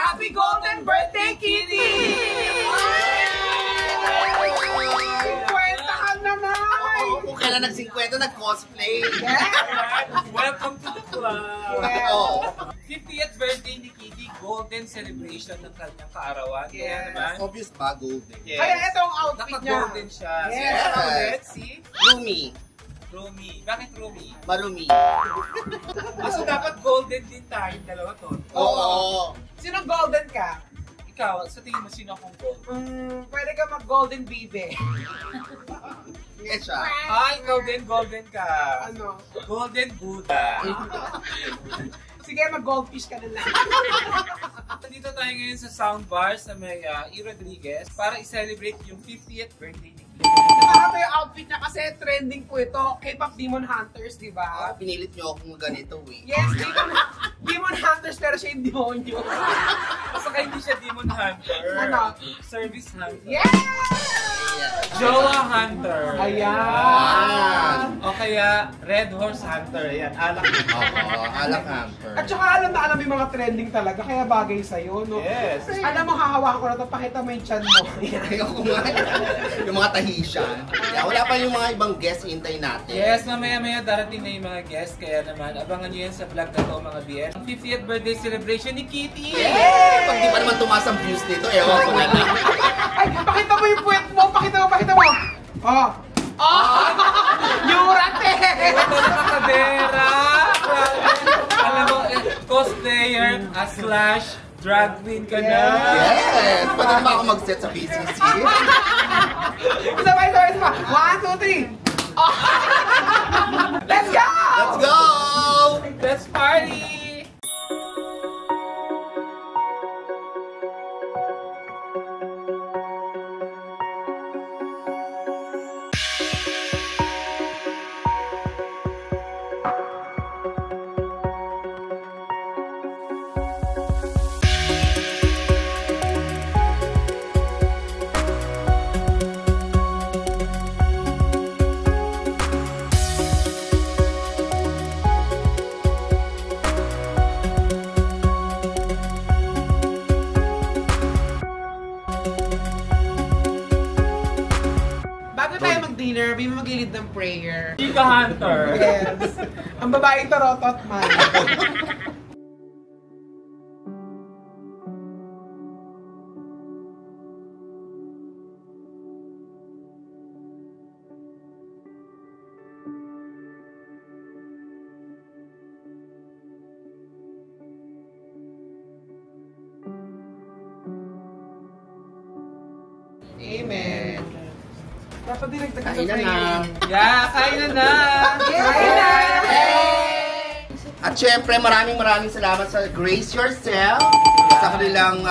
Happy golden birthday, Kitty! 50 ka naman! Kung kailan nag-50, nag-cosplay. Welcome to the club! Oh. 50th birthday ni Kitty, golden celebration ng kanyang kaarawan. Kaya naman, Obvious ba, golden? yes. Kaya ito ang outfit niya. Naka-golden siya. Yes. So, ulit si Rumi. Rumi. Bakit Rumi? Marumi. So, dapat golden din tayo, dalawa to. Oo. Sinong golden ka? Ikaw, sa tingin mo, sino akong golden? Pwede ka mag-golden bibe. Yes siya. Ikaw din, golden ka. Ano? Golden Buddha. Sige, mag-goldfish ka na lang. Dito tayo ngayon sa soundbar sa may E. Rodriguez para i-celebrate yung 50th birthday ni Kitty. Nakakata yung outfit niya kasi trending po ito. K-pop Demon Hunters, di ba? Pinilit niyo akong ganito eh. Yes, Demon Hunters pero siya yung demonyo. Saka hindi siya demon hunter. Ano? Service hunter. Yes! Jowa hunter. Ayan! O kaya Red Horse hunter. Ayan, alak. Oo, alak hamper. At saka alam na alam yung mga trending talaga, kaya bagay sa'yo, no? Yes. Alam mo, hahawakan ko na ito, pakita mo yung chan mo. Ayoko nga. Yung mga Tahitian. Kaya wala pa yung mga ibang guests hintay natin. Yes, mamaya-maya darating na yung mga guests. Kaya naman, abangan nyo yan sa vlog na to mga BS. Ang 50th birthday celebration ni Kitty! Yeah! Pag di pa naman tumaas ang views nito, ewan ko na lang. Ay, pakita mo yung puwet mo! Pakita mo! Oh! Oh! Yurate! Ito na nakadera! Alam mo, cosplayer, slash, drag queen ka na! Yes! Pwede naman ako mag-set sa PCC. Sabay! 1, 2, 3! Oh! Let's go! Let's go! Let's party! Bago tayo mag-dinner, may mag-lead ng prayer. Chika hunter! Yes. Ang babaeng tarotot man. Amen. Dapat dinagdagan Kain na na. Yeah, kain na na! Kain na! At syempre, maraming salamat sa Grace Yourself, sa kanilang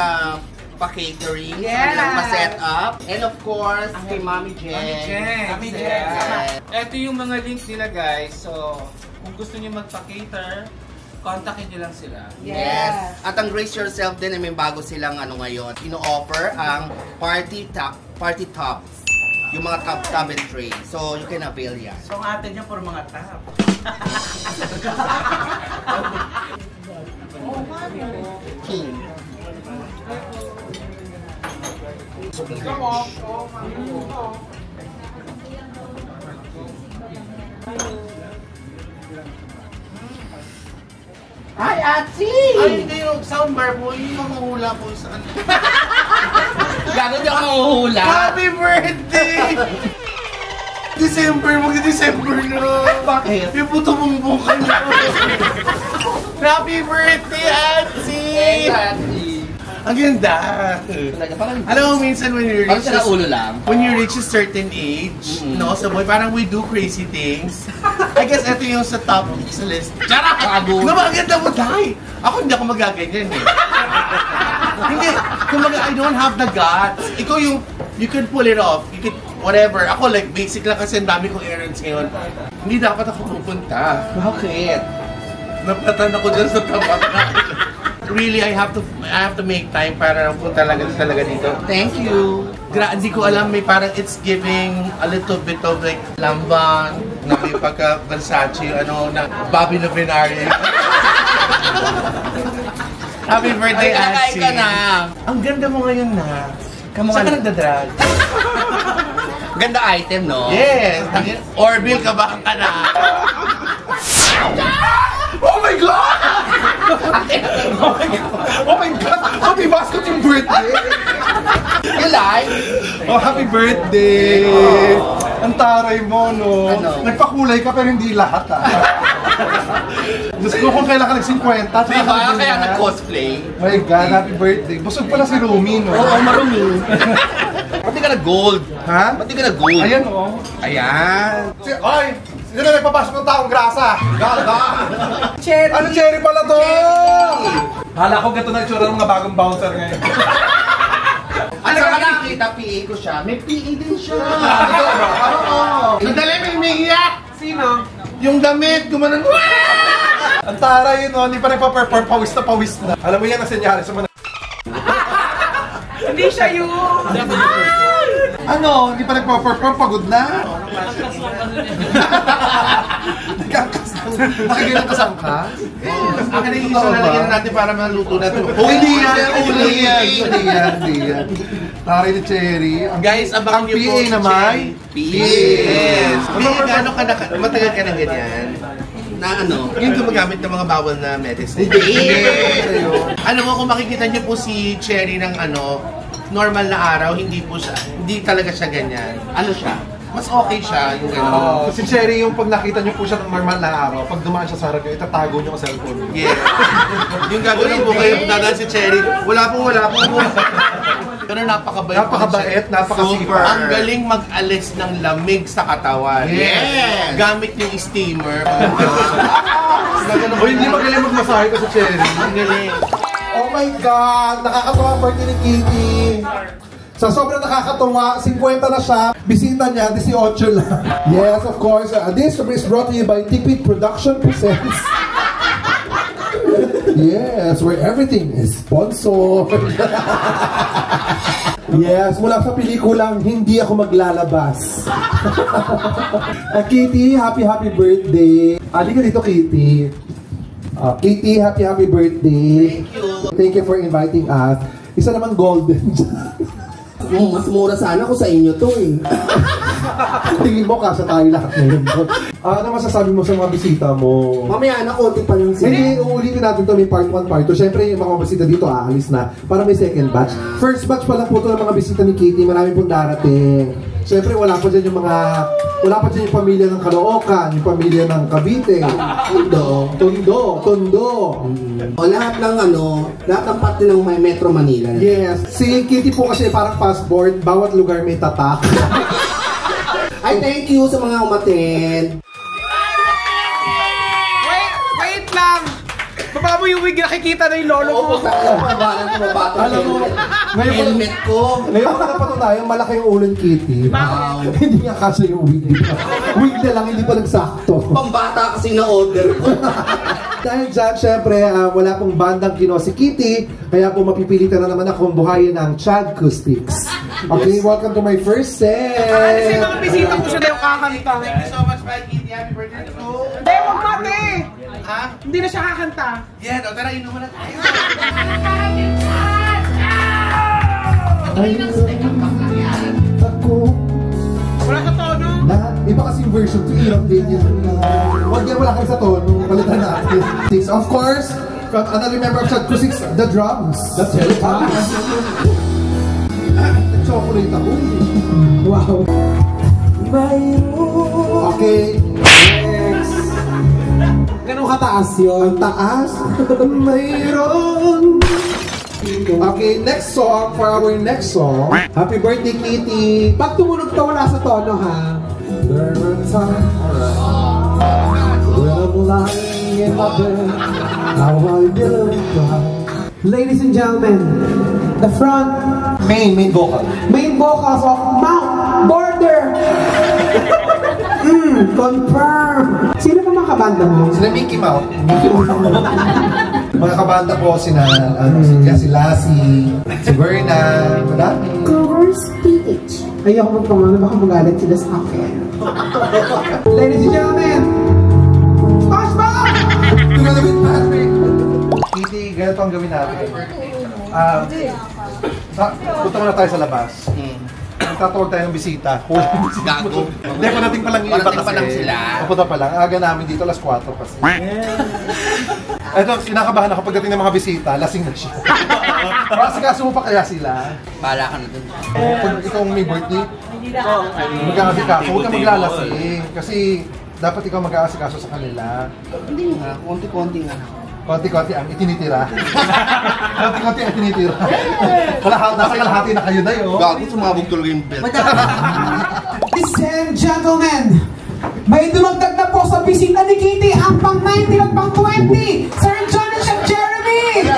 pa-catering, sa Yes. kanilang pa-set up, and of course, kay Mami Jen. Mami Jen. Ito yung mga links nila guys. So, kung gusto niyo magpa-cater, kontakin niyo lang sila. Yes. At ang Grace Yourself din, may bago silang ngayon. Ino-offer ang party tops. Yung mga top and tray. So, you can avail yan. So, ang atin niya for mga tap. King. Hi, Atsi! Ay, hindi yung soundbar po, yung mamuhula po sa ano. Gago di ako mahuhula. Happy birthday! December, mag-December na. Bakit? Yung puto mong buka na. Happy birthday, Atsi! Ang ganda! Talaga, parang Alam mo, minsan when you parang reach sa ulo lang. when you reach a certain age, no, sa boy, parang we do crazy things. I guess ito yung sa top sa list. Charot! Gago! No, maganda mo, Day! Ako hindi ako magaganyan eh. Hindi, kumbaga, I don't have the guts. Ikaw yung, you can pull it off. You can, whatever. Ako like, basic lang kasi ang dami kong errands ngayon. Hindi dapat ako pupunta. Bakit? Naplatan ako dyan sa tapat na. Really, I have to make time para punta talaga dito. Thank you. Hindi ko alam, may parang it's giving a little bit of like lambang, na may pagka Versace, ano, na Bobby Novenari. Happy birthday, Ay, kakain Ashley. ka na. Ang ganda mo ngayon na. Kamukha Saan ka na- nagdadrag? Ganda item, no? Yes! Orville, kabahan ka na. Oh my God! Oh my God! Happy basket yung birthday! You like? Oh, happy birthday! Ang taray mo, no? Ano? Nagpakulay ka pero hindi lahat, ah. Diyos ko, kung kailan ka nag-50, tsaka Diba? ka Kaya ganyan. nag-cosplay. My God, happy birthday. Busog pala si Rumi, no? Oo, marumi. Pati ka na gold. Ha? Pati ka na gold. Ayan, oh. Ayan. Oy! Sino na nagpapasok ng taong grasa? Gaga! Cherry. Ano cherry pala to? Hala ko gato na itsura ng mga bagong bouncer ngayon. Ano ka nakikita? PA ko siya. May PA din siya. Oo. Sandali, may umiiyak! Sino? Yung damit, gumanon. Ang taray, no? Hindi pa nagpa-perform, pawis na pawis na. Alam mo yan ang senyales sa mga... Hindi siya yun. Ano? Hindi pa nagpa-perform, pagod na? Nakikilang kasangka? Akin na yung isa na lagyan natin para maluto na ito. Hindi yan. Taray ni Cherry. Guys, abangan ang niyo po PA si naman. Yes! PA, gano'n ka na, matagal ka na ganyan? Na ano? Yung gumagamit ng mga bawal na medicine. Alam mo, kung makikita niyo po si Cherry ng normal na araw, hindi talaga siya ganyan. Ano siya? Mas okay siya, yung gano'n. Oh, si Cherry, yung pag nakita niyo po siya ng normal na araw, pag dumaan siya sa harap niyo, itatago niyo ang cellphone niyo. Yeah. Yung gagawin po kayo, dadaan si Cherry, wala po. Pero napakabait. Napakabait, napakasipag. Super. Ang galing mag-alis ng lamig sa katawan. Yes. Gamit yung steamer. Uy, hindi magaling magmasahe ko sa Cherry. Ang galing. Oh my God! Nakakatawa ang birthday ni Kitty. Sa sobrang nakakatawa, 50 na siya. Bisita niya, 18 lang. Yes, of course. This is brought to you by Tipid Production Presents. Yes, where everything is sponsored. Yes, mula sa pelikulang Hindi Ako Maglalabas. Kitty, happy birthday. Halika dito, Kitty. Kitty, happy birthday. Thank you for inviting us. Isa naman golden. Mas mura sana kung sa inyo to eh. Tingin mo kasi tayo lahat ngayon. Ano masasabi mo sa mga bisita mo? Mamaya na, konti pa lang sila. Hindi, uulitin natin to, may part 1, part 2. Siyempre, yung mga bisita dito, aalis na. Para may second batch. First batch pa lang po ito ng mga bisita ni Kitty. Marami pong darating. Siyempre, wala pa dyan yung mga... Wala pa dyan yung pamilya ng Caloocan, yung pamilya ng Cavite. Tondo. O lahat ng lahat ng parte ng may Metro Manila. Yes. Si Kitty po kasi parang passport. Bawat lugar may tatak. Ay, thank you sa mga umattend. Wait lang. Baba mo yung wig, nakikita na yung lolo mo. Oo, mabata. Alam mo, ngayon ko helmet ko. Ngayon ko napatunayan, malaki yung ulo ni Kitty. Wow. Hindi nga kasi yung wig. Wig na lang, hindi pa nagsakto. Pambata kasi na-order ko. Dahil dyan, syempre, wala pong bandang kino si Kitty, kaya po mapipilitan na naman akong buhayin ng Chad Acoustics. Okay, welcome to my first set. Kasi mga bisita ko siya na yung kakanta. Thank you so much, Kitty. Happy birthday to you. Hindi, wag mati. Ha? Hindi na siya kakanta. Yan, o tara, inuman na tayo. Ako Wala sa tono. na, iba kasing version to hirap din yun. Huwag yan, wala kayo sa tono, palitan natin. Of course, from another member of Chad Acoustics, the drums. The telepaths. Nag-chocolate ako. Wow. Okay, next. Ganun kataas yun. Ang taas. Mayroon. Okay, next song for our next song. Happy birthday, Kitty. Pag tumunog ka, wala sa tono, ha? There were times when I'm lying in my bed. How I will cry. Ladies and gentlemen, the front Main vocal. main vocals of Mount Border. Confirm. Sino pa mga kabanda mo? Sila Mickey Mouse. Mga kabanda ko, si Lassie, si Verna, madami. Covers PH. Ayoko magpamana, baka magalit sila sa akin. Ladies and gentlemen, SpongeBob! Together with Patrick. Kitty, Ganito ang gawin natin. Punta muna tayo sa labas. Tatawag tayo ng bisita. Gago. Hindi, parating pa lang yung iba Parating kasi. pa lang sila. Papunta pa lang. Aga namin dito, alas 4 kasi. Ito, kinakabahan ako pagdating ng mga bisita, lasing na siya. Asikaso mo pa kaya sila? Para ka na dun. Pag itong may birthday, mag-aasikaso, huwag ka maglalasing. Kasi dapat ikaw mag-aasikaso sa kanila. Hindi nga, konti-konti nga. Konti-konti ang itinitira. Konti-konti ang itinitira. Nasa kalahati na kayo na yun. Gago, sumabog tuloy yung belt. Ladies and gentlemen, may dumagdag na po sa bisita ni Kitty ang pang 19 at pang 20. Sir John at Chef Jeremy!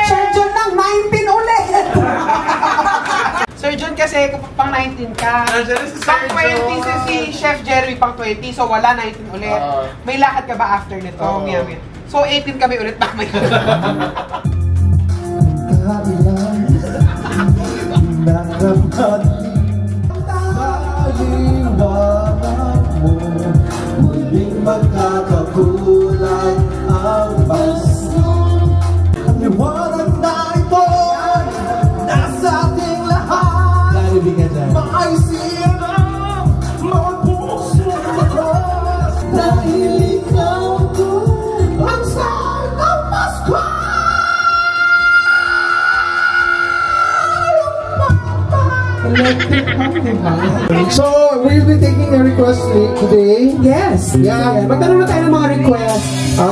Sir John ng 19 ulit! Sir John kasi pang 19 ka. Pang 20 si Chef Jeremy pang 20, so wala 19 ulit. May lakad ka ba after nito? Miyamit. So 18 kami ulit mamaya. Magkakagulang ang bansa. Ang liwanag na ito nasa ating lahat. Maisiyan ang mga puso ko. Dahil ikaw ito ang star ng Pasko. So, we'll be taking a request today. Yes! Yeah. Magtanong na tayo ng mga request.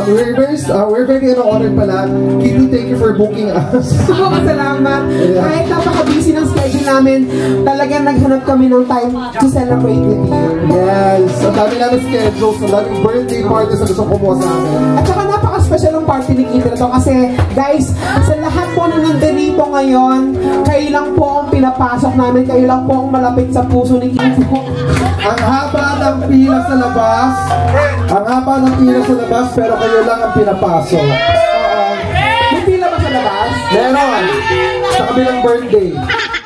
We're very honored pala. Kitty, thank you for booking us. Salamat. Kahit napaka-busy ng schedule namin, talagang naghanap kami ng time to celebrate with you. Yes. Ang dami namin schedules. Ang daming birthday parties na gusto kumuha sa amin. At saka napaka-special ng party ni Kitty na to kasi guys, sa lahat po na nandito ngayon, kayo lang po ang pinapasok namin, kayo lang po ang malapit sa puso ni Kitty. Ang haba ng pila sa labas. Ang haba ng pila sa labas, pero kayo lang ang pinapasok. May pila ba sa labas? Meron. Sa kabilang birthday.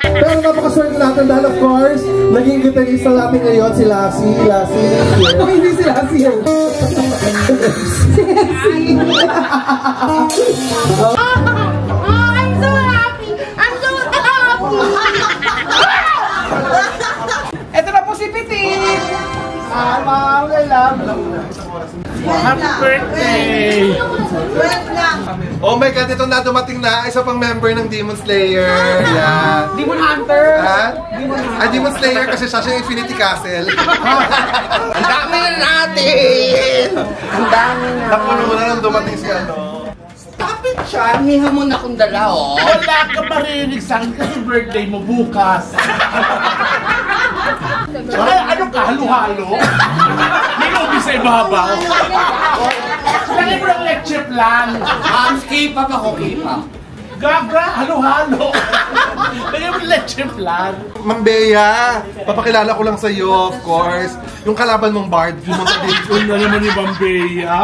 Pero napakaswerte natin dahil of course, naging gitarista natin ngayon si Lassie. Oh, hindi si Lassie yan. I'm so happy! I'm so happy! Ito na po si Pitin! Happy birthday! Oh my God, ito na dumating na isa pang member ng Demon Slayer. Yan. Demon Hunter! Ha? Demon Slayer kasi siya yung Infinity Castle. Ang dami na natin! Ang dami na. Napuno mo na nang dumating si ano. Stop it, Sean! May hamon akong dala, oh. Wala ka marinig sa akin kasi birthday mo bukas. Ano ka? Halo-halo? May ubi sa ibabaw. Lagay mo ng leche plan. K-pop ako, K-pop. Gaga, halo-halo. Lagay mo ng leche plan. Ma'am Bea, papakilala ko lang sa iyo, of course. Yung kalaban mong bard, yung mga Yun na naman ni Bambeya.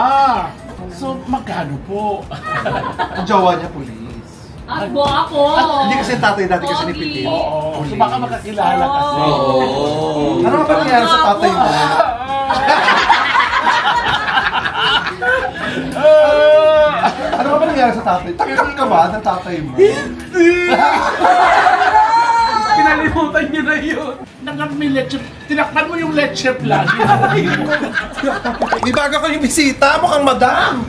So, magkano po? ang jowa niya, police. Ako ako! Hindi kasi yung tatay dati kasi ni Pitin. Oo. So, baka makakilala kasi. Ano ba nangyari sa tatay mo? Ano ba nangyari sa tatay? Takot ka ba ng tatay mo? Pinalimutan niyo na yun! May leche, tinakpan mo yung leche plan. May baga ko yung bisita, mukhang madam!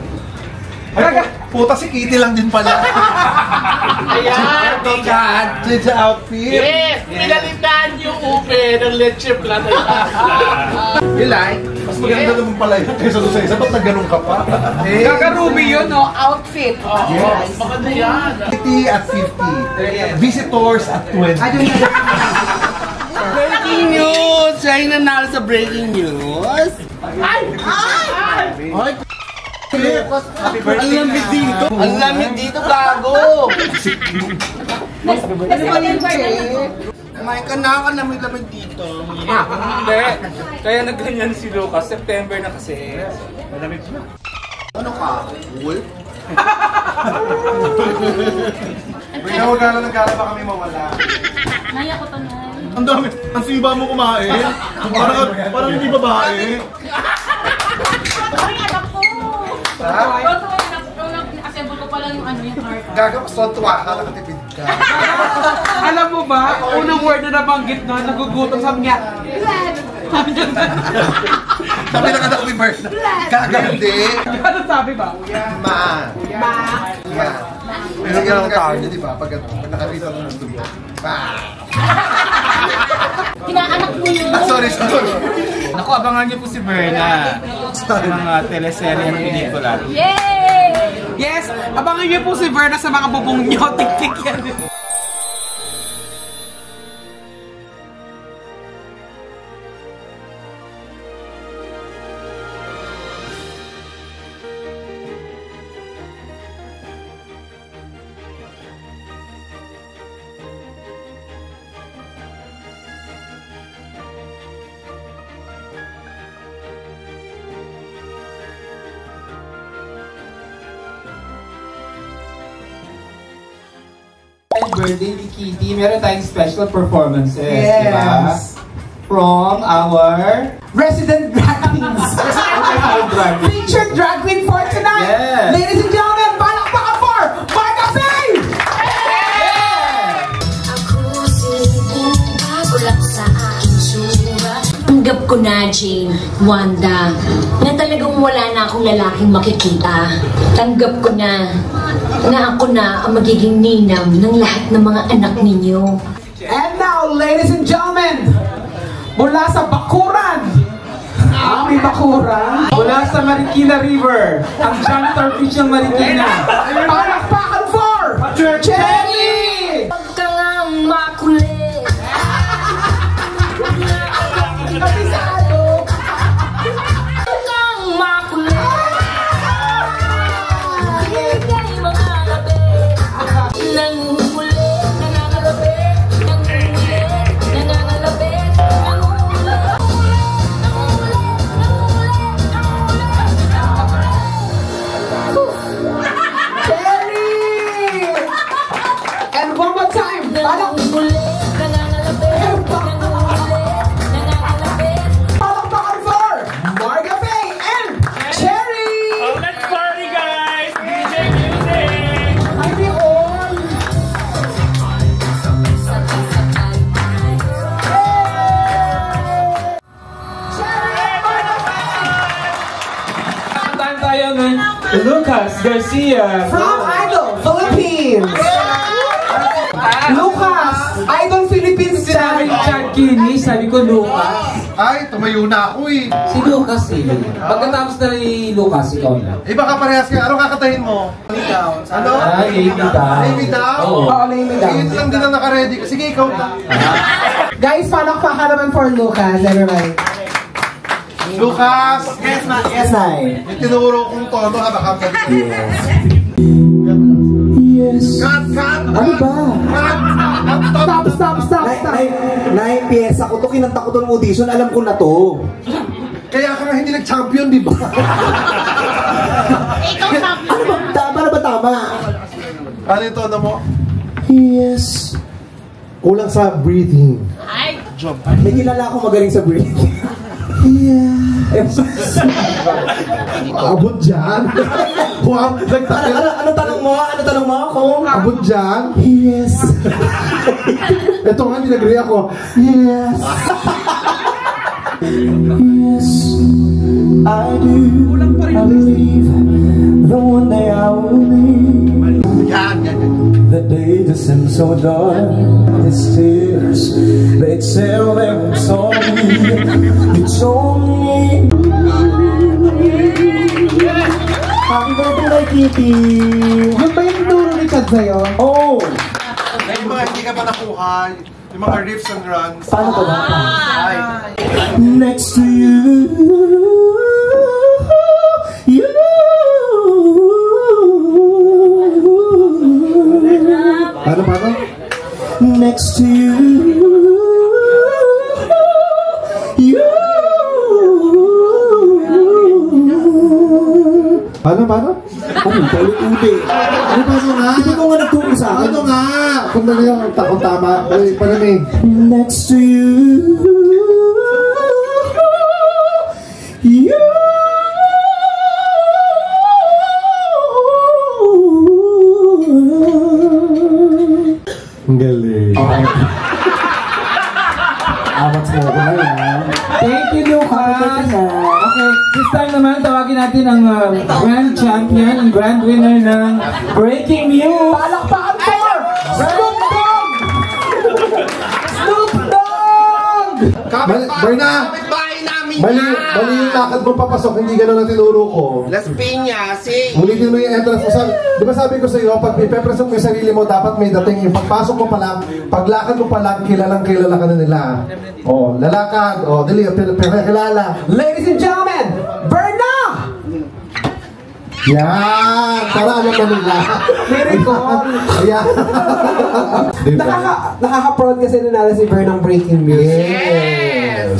Ay, puta si Kitty lang din pala. Ayan, God! Change outfit. yes, pinalitan yung upe ng leche plan. You like? Mas maganda naman pala yun kaysa doon sa isa. Ba't nagganong ka pa? Kaka-Ruby yun, no? Outfit! Yes, maganda yan. Kitty at 50. Visitors at 20. Breaking news! Siya yung nanalo sa breaking news. Ang lamig dito! Ang lamig dito, gago! Kumain ka na, ang lamig-lamig dito. Hindi. Kaya nagganyan si Lucas. September na kasi. Malamig na. Ano ka? Wolf? Huwag gala ng gala, baka may mawala. Naya ko to na. Ang dami, ang siba mo kumain. Parang hindi babae. Ay, anak ko! Ha? Assemble ko pala lang yung ano yung heart. Gaga, mas tuwa ka, nakatipid ka. Alam mo ba, unang word na nabanggit na, nagugutom sabi niya, Sabi ng anak ko yung birth na, gaga, hindi. ano sabi ba? Ma. Ma. Yeah. Pero yung tawag niya, di ba? Pag nakakita mo ng dugo. Ma. Kinaanak mo yun. Sorry. Naku, abangan niyo po si Berna sa mga teleserye at pelikula. Yay! Yes, abangan niyo po si Verna sa mga bubong niyo. Tik-tik yan. Birthday ni Kitty, meron tayong special performances, Yes. diba? From our Resident drag queens. Featured drag queen for tonight. Yes. Ladies and gentlemen, palakpakan for Marga Faye! Tanggap ko na, Jane, Wanda, na talagang wala na akong lalaking makikita. Tanggap ko na ako na ang magiging ninang ng lahat ng mga anak ninyo. And now, ladies and gentlemen, mula sa Bakuran, may Bakuran, mula sa Marikina River, ang janitor fish ng Marikina. palakpakan for Cherry! Huwag ka ngang makulit. Kabisado! Huwag kang makulit. Ibigay mga labi. Nangungulit, nangangalabit. Nangungulit, nangangalabit. Nangungulit, Cherry! And one more time, nangungulit, nangangalabit. palakpakan for Marga Faye and Cherry! Let's party, guys! DJ music! Ay, di all! Time tayo ng Lucas Garcia. From Idol Philippines! Lucas, Idol Philippines Sabi Channel. Chad Kini, sabi ko Lucas. Ay, tumayo na ako eh. Si Lucas eh. Pagkatapos na ni Lucas, ikaw na. Eh baka parehas ka. Anong kakatahin mo? Ano? Amy daw. Amy daw? Oo. Oo, name it down. Yun lang din ang naka-ready. Sige, ikaw na. Guys, palakpakan naman for Lucas, everybody. Lucas! Yes, I. Yung tinuro kong tono ha, baka sabi. Yes. Cut! Ano ba? Stop. Nai-piyesa ko to, kinanta ko tong audition, alam ko na to. Kaya ka nga hindi nag-champion, di ba? Ano ba? Tama na ba tama? Ano yung tono mo? Yes. Kulang sa breathing. May kilala ako magaling sa breathing. Abot dyan. Huwag, nagtakil. Ano tanong mo? Ano tanong mo? Kung Abot dyan. yes. Ito nga, nilagri ako. Yes. Yes. I do. I believe the one day I will leave. Yan. The day just seems so dark. His tears, they tell their story. You told me. Happy birthday, Kitty. Yun ba yung turo ni Chad sa'yo? Oh, Yung mga hindi ka pa nakuha, yung mga riffs and runs. paano ba na? Ay. Next to you, you. Paano? Next to you, you. Paano? Ano, paulit-ulit. Ano nga? Hindi ko nga nagturo sa akin. Ano nga? Kung na yung takong tama, palamig. Next to you, you. Ang galing. Amat mo ko na yan. Thank you, Lucas. Okay, this time naman tawagin natin ang grand champion, ang grand winner ng Breaking News. Palakpakan for Snoop Dogg! Snoop Dogg! Berna! Kapit-bahay namin Mali yung lakad mo papasok, hindi gano'n ang tinuro ko. Las Piñas, eh. Ulitin mo yung entrance mo. Di ba sabi ko sa iyo, pag ipepresent mo yung sarili mo, dapat may dating. Yung pagpasok mo pa lang, paglakad mo pa lang, kilalang kilala ka na nila. Oh, lalakad. Oh, dali, kilala. Ladies and gentlemen, Berna! Yan! Para alam na nila. Miracle! Ayan. Diba? Nakaka-proud kasi nanalo si Berna ng Breaking News. Yes!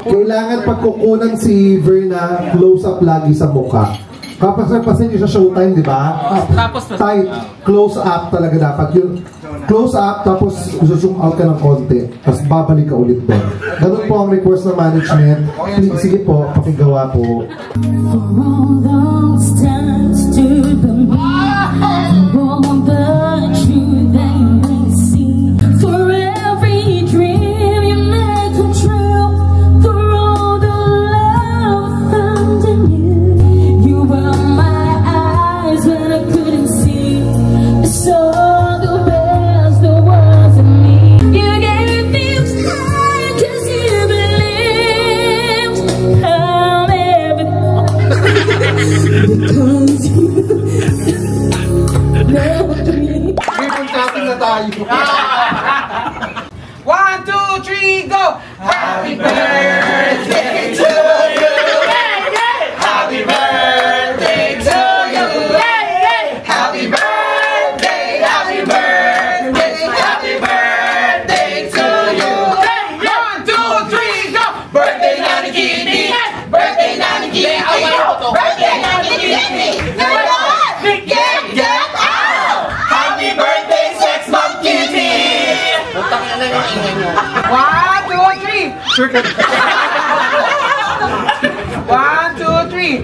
Kailangan pagkukunan si Verna close-up lagi sa mukha. Kapag pasin niyo sa showtime, di ba? Tapos tight, close-up talaga dapat yun. Close-up, tapos zoom out ka ng konti. Tapos babalik ka ulit doon. Ganun po ang request ng management. Sige po, pakigawa po. For all those times to the moon, for all the truth that you may see, for every dream you make come true, for all the love found in you. You were my eyes when I couldn't see. I saw the best there was in me. You gave me high 'cause you believed I'll never because you loved me. Shopping na tayo. 1, 2, 3, go! Happy birthday to you! Happy birthday to you! Happy birthday, happy birthday, happy birthday to you! 1, 2, 3, go! Birthday na ni Kitty! Birthday na ni Kitty! Birthday na ni Kitty! Get out! Happy birthday, sex bomb Kitty! Putang ina yung ingay mo. 1, 2, 3! 1, 2, 3!